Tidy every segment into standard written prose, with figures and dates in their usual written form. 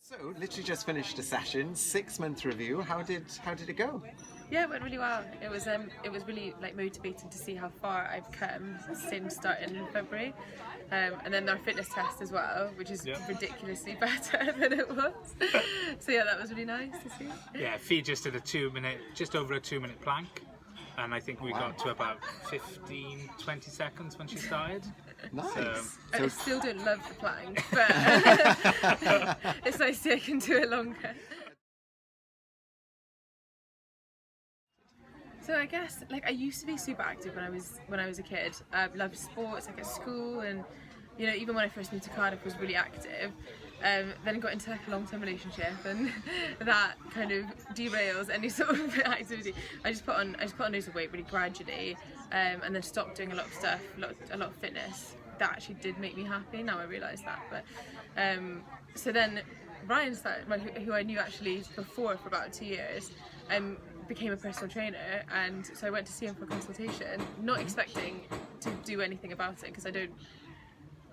So, literally just finished a session, 6-month review. How did it go? Yeah, it went really well. It was really motivating to see how far I've come since starting in February, and then our fitness test as well, which is ridiculously better than it was. So yeah, that was really nice to see. Yeah, Fee just did just over a 2-minute plank, and I think we got to about 15-20 seconds when she started. Nice. So I still don't love the plank, but it's nice to see I can do it longer. So I guess I used to be super active when I was a kid. I loved sports at school, and even when I first moved to Cardiff, was really active. Then I got into a long-term relationship, and that kind of derails any sort of activity. I just put on loads of weight really gradually, and then stopped doing a lot of stuff, a lot of fitness. That actually did make me happy. Now I realise that. But so then Ryan started, who I knew actually before for about 2 years, became a personal trainer, and so I went to see him for a consultation, not expecting to do anything about it because I don't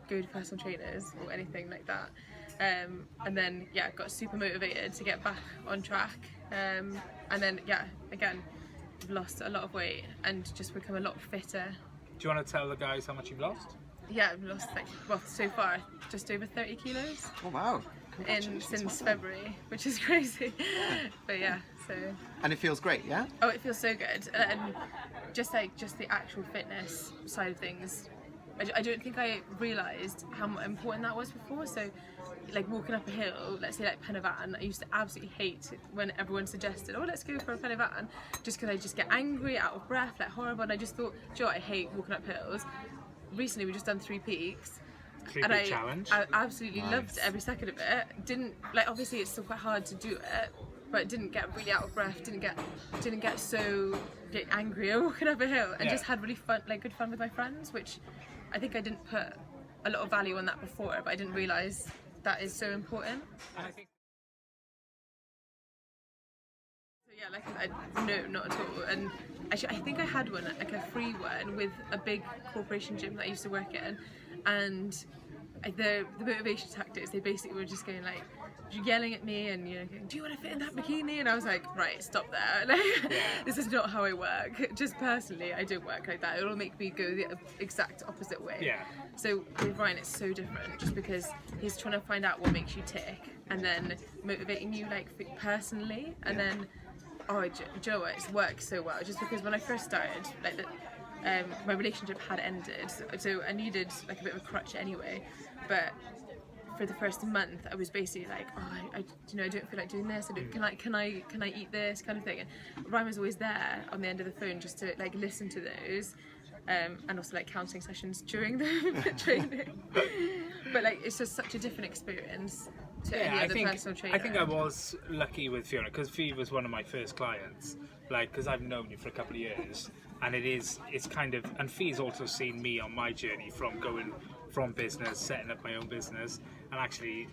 go to personal trainers or anything like that. And then got super motivated to get back on track, and then again I've lost a lot of weight and just become a lot fitter. do you want to tell the guys how much you've lost? Yeah, I've lost so far just over 30 kilos. Oh wow! Since February, which is crazy. But yeah, so. And it feels great, yeah? Oh, it feels so good, and just the actual fitness side of things. I don't think I realised how important that was before. So, walking up a hill, let's say Penarth, I used to absolutely hate when everyone suggested, "Oh, let's go for a Penarth," just because I just get angry, out of breath, horrible. And I just thought, I hate walking up hills. Recently, we just done 3 peaks. And I absolutely loved every second of it. Didn't obviously it's still quite hard to do it, but didn't get really out of breath. Didn't get so angry walking up a hill, and just had really fun, good fun with my friends, which I think I didn't put a lot of value on that before, but I didn't realise that is so important. And I think no, not at all. And actually, I think I had one, a free one with a big corporation gym that I used to work in, and the motivation tactics, they basically were just going yelling at me and going, "Do you want to fit in that bikini?" And I was like, right, stop there. This is not how I work. Just personally, I don't work like that. It'll make me go the exact opposite way. Yeah. So with Ryan, it's so different, just because he's trying to find out what makes you tick, and then motivating you personally, and then do you know what? It's worked so well. Just because when I first started, my relationship had ended, so I needed a bit of a crutch anyway. But for the first month, I was basically I don't feel like doing this. Can I eat this kind of thing? And Ryan was always there on the end of the phone just to listen to those, and also counselling sessions during the training. But it's just such a different experience to any other personal trainer. I think I was lucky with Fiona, because Fee was one of my first clients. Because I've known you for a couple of years, and it's kind of, and Fee's also seen me on my journey from going from business, setting up my own business, and actually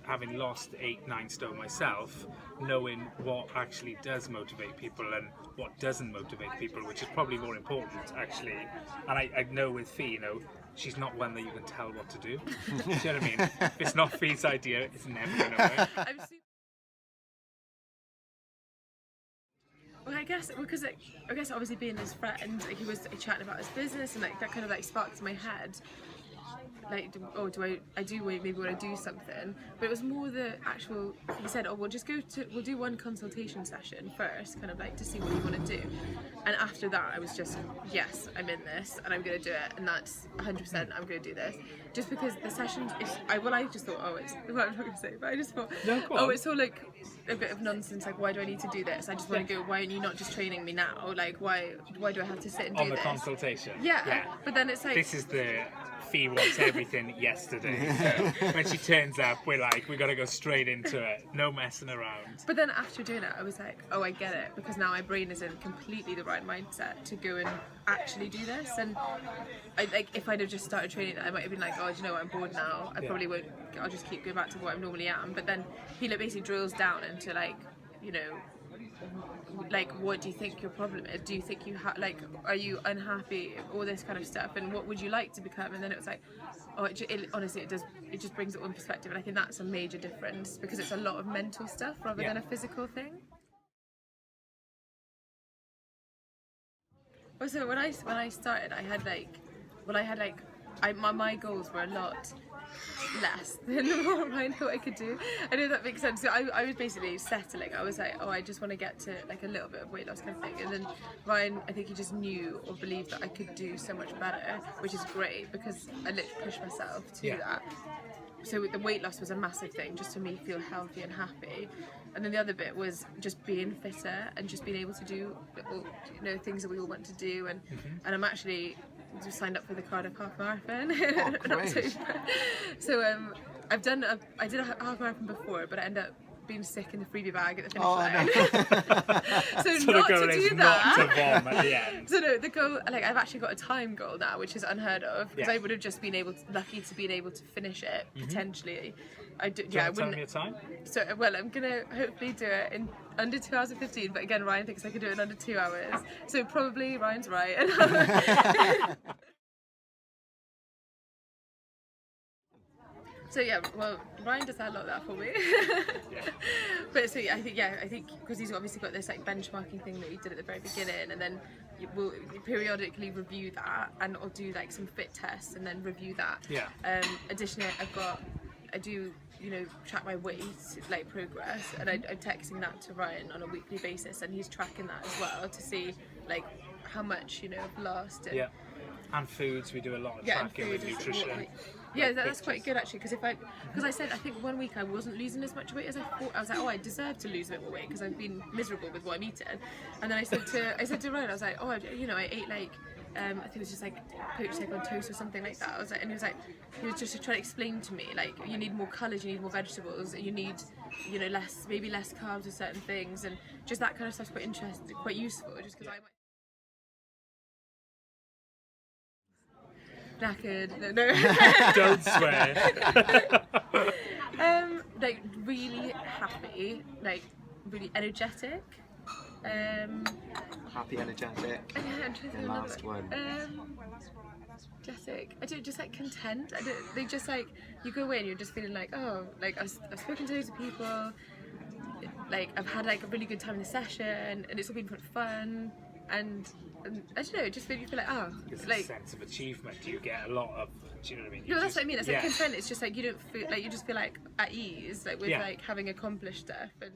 having lost 8-9 stone myself, knowing what actually does motivate people and what doesn't motivate people, which is probably more important actually. And I know with Fee, she's not one that you can tell what to do. Do you know what I mean? If it's not Fee's idea, it's never going to work. Well, I guess obviously being his friend, he was chatting about his business, and that kind of sparked in my head. Maybe want to do something, but it was more the actual. He said, "Oh, we'll do one consultation session first, kind of to see what you want to do," and after that, I was just, yes, I'm in this, and I'm going to do it, and that's 100%. I'm going to do this, just because the session is. I just thought, it's what I'm not going to say, but I just thought, it's all a bit of nonsense. Why do I need to do this? I just want to go. Why aren't you not just training me now? Why do I have to sit and do on the this? consultation? Yeah, but then it's this is the. Fee wants everything yesterday. So when she turns up, we're we got to go straight into it. No messing around. But then after doing it, I was oh, I get it, because now my brain is in completely the right mindset to go and actually do this. And if I'd have just started training, I might have been oh, do you know what? I'm bored now. I probably won't. I'll just keep going back to what I normally am. But then he basically drills down into like, what do you think your problem is? Do you think you are you unhappy? All this kind of stuff, and what would you like to become? And then it was like, oh, honestly, it just brings it all in perspective, and I think that's a major difference because it's a lot of mental stuff rather than a physical thing. Also, when I started, my goals were a lot less than what I thought I could do. I know that makes sense. So I was basically settling. I was like, oh, I just want to get to like a little bit of weight loss kind of thing. And then Ryan, I think he just knew or believed that I could do so much better, which is great because I literally pushed myself to that. So the weight loss was a massive thing, just to me feel healthy and happy. And then the other bit was just being fitter and just being able to do all, things that we all want to do. And I'm actually just signed up for the Cardiff Half Marathon in October. So I did a half marathon before, but I ended up being sick in the freebie bag at the finish line. No. So not to do that. Not to vom at the end. So no, the goal, like I've actually got a time goal now, which is unheard of because I would have just been lucky to be able to finish it potentially. I wouldn't. Tell me your time. So well, I'm gonna hopefully do it in under 2 hours and 15. But again, Ryan thinks I could do it in under 2 hours. So probably Ryan's right. So yeah, well, Ryan does a lot of that for me. But so yeah, I think because he's obviously got this like benchmarking thing that he did at the very beginning, and then we'll periodically review that, and I'll do like some fit tests and then review that. Additionally, I do track my weight, like progress, and I'm texting that to Ryan on a weekly basis, and he's tracking that as well to see like how much I've lost. And foods, we do a lot of tracking with nutrition. That's quite good actually, because I said I think 1 week I wasn't losing as much weight as I thought. I was like, oh, I deserve to lose a bit more weight because I've been miserable with what I'm eating. And then I said to Ryan, I was like, oh, I ate like I think it was just like poached egg on toast or something like that. I was like, and he was just trying to explain to me like you need more colours, you need more vegetables, you need less carbs with certain things, and just that kind of stuff's quite interesting, quite useful, just because I might. Knackered. No. Don't swear. Like really happy, like really energetic. Happy, energetic. I'm trying to think the last one. Energetic. I don't just like content. They just like you go away and you're just feeling like, oh, like I've spoken to loads of people. Like I've had like a really good time in the session, and it's all been fun. And I don't know, it just made you feel like, oh, it's like a sense of achievement. You get a lot of, do you know what I mean? That's what I mean. It's like content. It's just like you don't feel like you just feel like at ease, like with like having accomplished stuff. And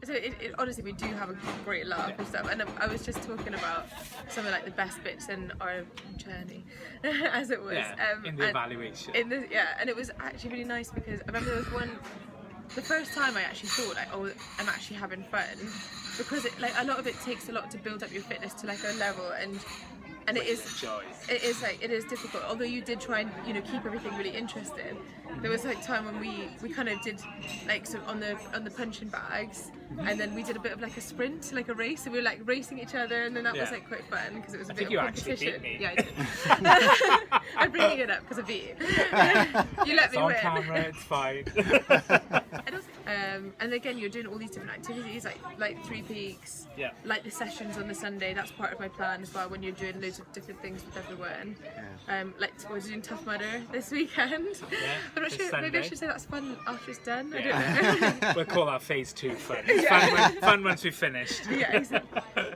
so honestly, we do have a great laugh and stuff. And I was just talking about some of like the best bits in our journey, as it was. In the evaluation. And it was actually really nice because I remember there was one. The first time I actually thought like, oh, I'm actually having fun, because like a lot of it takes a lot to build up your fitness to like a level, and it is difficult. Although you did try and keep everything really interesting. There was like time when we kind of did like so on the punching bags, and then we did a bit of like a sprint, like a race. So we were like racing each other, and then that was like quite fun because it was a bit of competition. Beat me. Yeah, I did. I'm bringing it up because I beat you. You let me win. On camera, it's fine. And again, you're doing all these different activities, like Three Peaks, like the sessions on the Sunday. That's part of my plan as well. When you're doing loads of different things with everyone, like we're doing Tough Mudder this weekend. I'm not sure. Sunday. Maybe I should say that's fun after it's done. I don't know. We'll call that phase 2 fun. It's fun once we've finished. Yeah, exactly.